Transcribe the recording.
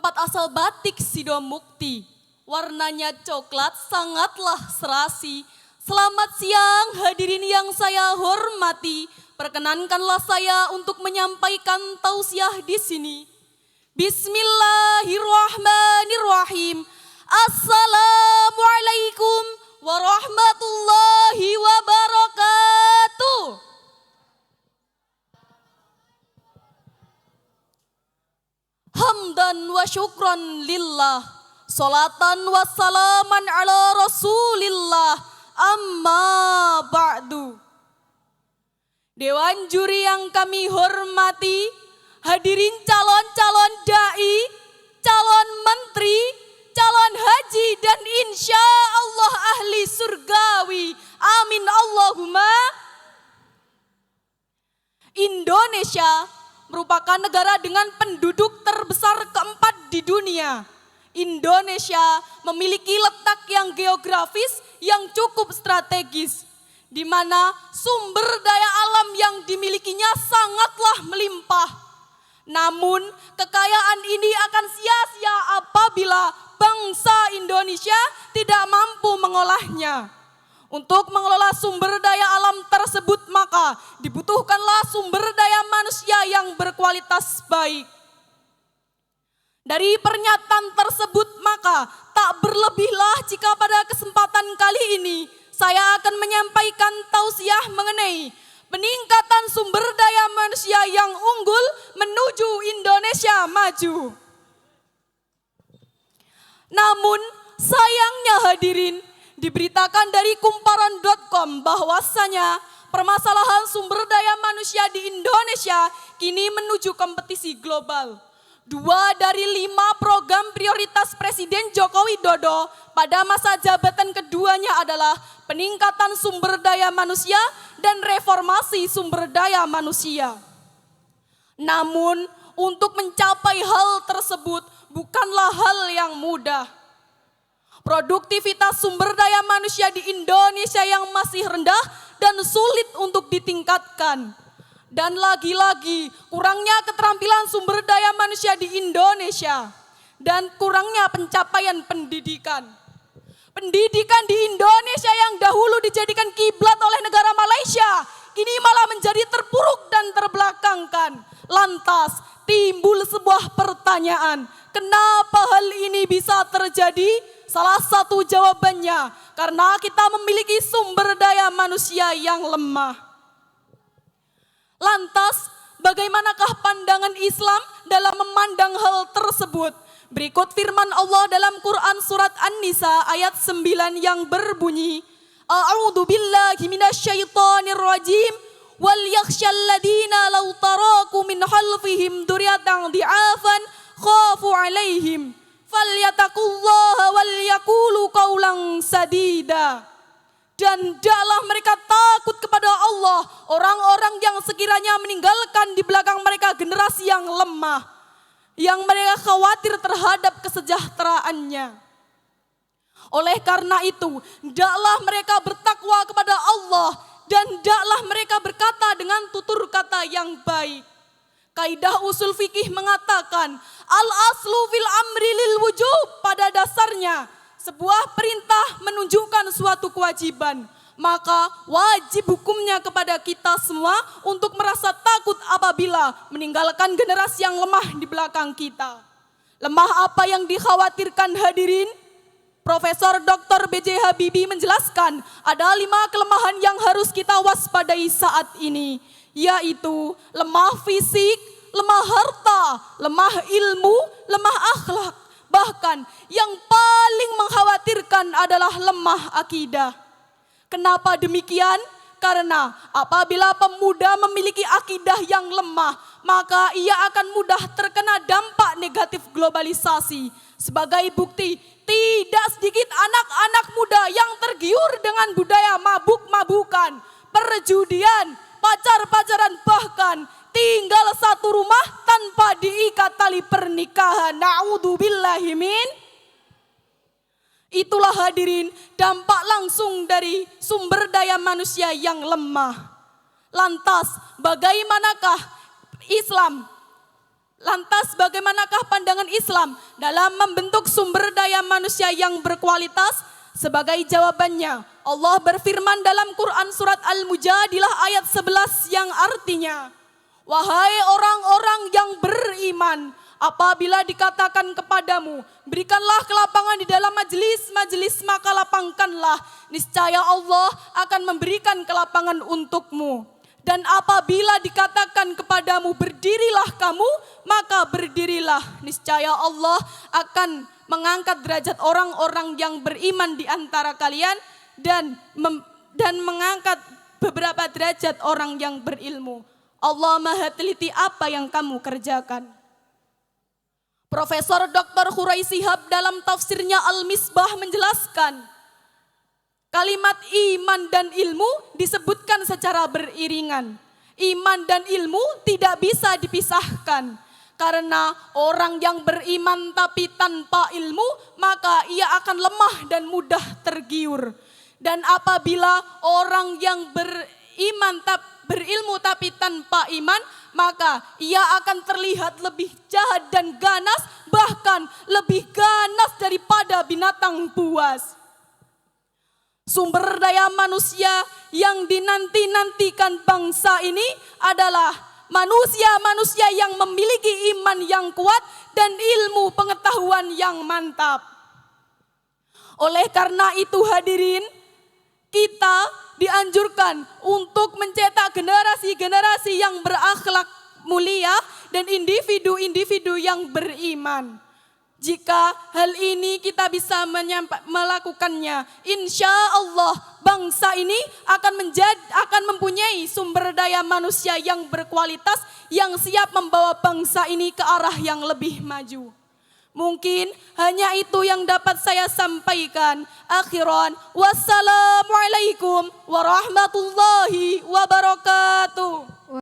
Tempat asal batik Sidomukti. Warnanya coklat sangatlah serasi. Selamat siang hadirin yang saya hormati. Perkenankanlah saya untuk menyampaikan tausiah di sini. Bismillahirrahmanirrahim. Assalamualaikum warahmatullahi wabarakatuh. Hamdan wa syukran lillah, salatan wa salaman ala rasulillah, amma ba'du. Dewan juri yang kami hormati, hadirin calon-calon da'i, calon menteri, calon haji dan insya Allah ahli surgawi. Amin Allahumma. Indonesia merupakan negara dengan penduduk terbesar keempat di dunia. Indonesia memiliki letak yang geografis yang cukup strategis, di mana sumber daya alam yang dimilikinya sangatlah melimpah. Namun kekayaan ini akan sia-sia apabila bangsa Indonesia tidak mampu mengolahnya. Untuk mengelola sumber daya alam tersebut maka dibutuhkanlah sumber daya manusia yang berkualitas baik. Dari pernyataan tersebut maka tak berlebihlah jika pada kesempatan kali ini saya akan menyampaikan tausiah mengenai peningkatan sumber daya manusia yang unggul menuju Indonesia maju. Namun sayangnya hadirin, diberitakan dari kumparan.com bahwasanya permasalahan sumber daya manusia di Indonesia kini menuju kompetisi global. 2 dari 5 program prioritas Presiden Joko Widodo pada masa jabatan keduanya adalah peningkatan sumber daya manusia dan reformasi sumber daya manusia. Namun untuk mencapai hal tersebut bukanlah hal yang mudah. Produktivitas sumber daya manusia di Indonesia yang masih rendah dan sulit untuk ditingkatkan. Dan lagi-lagi kurangnya keterampilan sumber daya manusia di Indonesia dan kurangnya pencapaian pendidikan. Pendidikan di Indonesia yang dahulu dijadikan kiblat oleh negara Malaysia, kini malah menjadi terpuruk dan terbelakangkan. Lantas timbul sebuah pertanyaan, kenapa hal ini bisa terjadi? Salah satu jawabannya, karena kita memiliki sumber daya manusia yang lemah. Lantas, bagaimanakah pandangan Islam dalam memandang hal tersebut? Berikut firman Allah dalam Quran surat An-Nisa ayat 9 yang berbunyi, A'udzu billahi minasyaitonir rajim, wal yakhshal ladina law taraku min khalfihim dzurriyyatan dhi'afan khafu 'alaihim falyataqullaha wal yaqulu qaulan sadida. Dan hendaklah mereka takut kepada Allah, orang-orang yang sekiranya meninggalkan di belakang mereka generasi yang lemah, yang mereka khawatir terhadap kesejahteraannya. Oleh karena itu, hendaklah mereka bertakwa kepada Allah dan hendaklah mereka berkata dengan tutur kata yang baik. Kaidah usul fikih mengatakan, al-aslu fil amri lil wujub, pada dasarnya sebuah perintah menunjukkan suatu kewajiban. Maka wajib hukumnya kepada kita semua untuk merasa takut apabila meninggalkan generasi yang lemah di belakang kita. Lemah apa yang dikhawatirkan hadirin? Profesor Dr. B.J. Habibie menjelaskan ada 5 kelemahan yang harus kita waspadai saat ini, yaitu lemah fisik, lemah harta, lemah ilmu, lemah akhlak. Bahkan yang paling mengkhawatirkan adalah lemah akidah. Kenapa demikian? Karena apabila pemuda memiliki akidah yang lemah, maka ia akan mudah terkena dampak negatif globalisasi. Sebagai bukti, tidak sedikit anak-anak muda yang tergiur dengan budaya mabuk-mabukan, perjudian, pacar-pacaran, bahkan tinggal satu rumah tanpa diikat tali pernikahan. Na'udzubillahi min. Itulah hadirin dampak langsung dari sumber daya manusia yang lemah. Lantas bagaimanakah Islam Lantas bagaimanakah pandangan Islam dalam membentuk sumber daya manusia yang berkualitas? Sebagai jawabannya, Allah berfirman dalam Quran surat Al-Mujadilah ayat 11 yang artinya, wahai orang-orang yang beriman, apabila dikatakan kepadamu, berikanlah kelapangan di dalam majelis-majelis, maka lapangkanlah. Niscaya Allah akan memberikan kelapangan untukmu. Dan apabila dikatakan kepadamu, berdirilah kamu, maka berdirilah. Niscaya Allah akan mengangkat derajat orang-orang yang beriman di antara kalian dan mengangkat beberapa derajat orang yang berilmu. Allah Maha teliti apa yang kamu kerjakan. Profesor Dr. Hurai Shihab dalam tafsirnya Al-Misbah menjelaskan, kalimat iman dan ilmu disebutkan secara beriringan. Iman dan ilmu tidak bisa dipisahkan. Karena orang yang beriman tapi tanpa ilmu, maka ia akan lemah dan mudah tergiur. Dan apabila orang yang berilmu tapi tanpa iman, maka ia akan terlihat lebih jahat dan ganas, bahkan lebih ganas daripada binatang buas. Sumber daya manusia yang dinanti-nantikan bangsa ini adalah manusia-manusia yang memiliki iman yang kuat dan ilmu pengetahuan yang mantap. Oleh karena itu hadirin, kita dianjurkan untuk mencetak generasi-generasi yang berakhlak mulia dan individu-individu yang beriman. Jika hal ini kita bisa melakukannya, insya Allah bangsa ini akan mempunyai sumber daya manusia yang berkualitas yang siap membawa bangsa ini ke arah yang lebih maju. Mungkin hanya itu yang dapat saya sampaikan. Akhiran, wassalamualaikum warahmatullahi wabarakatuh.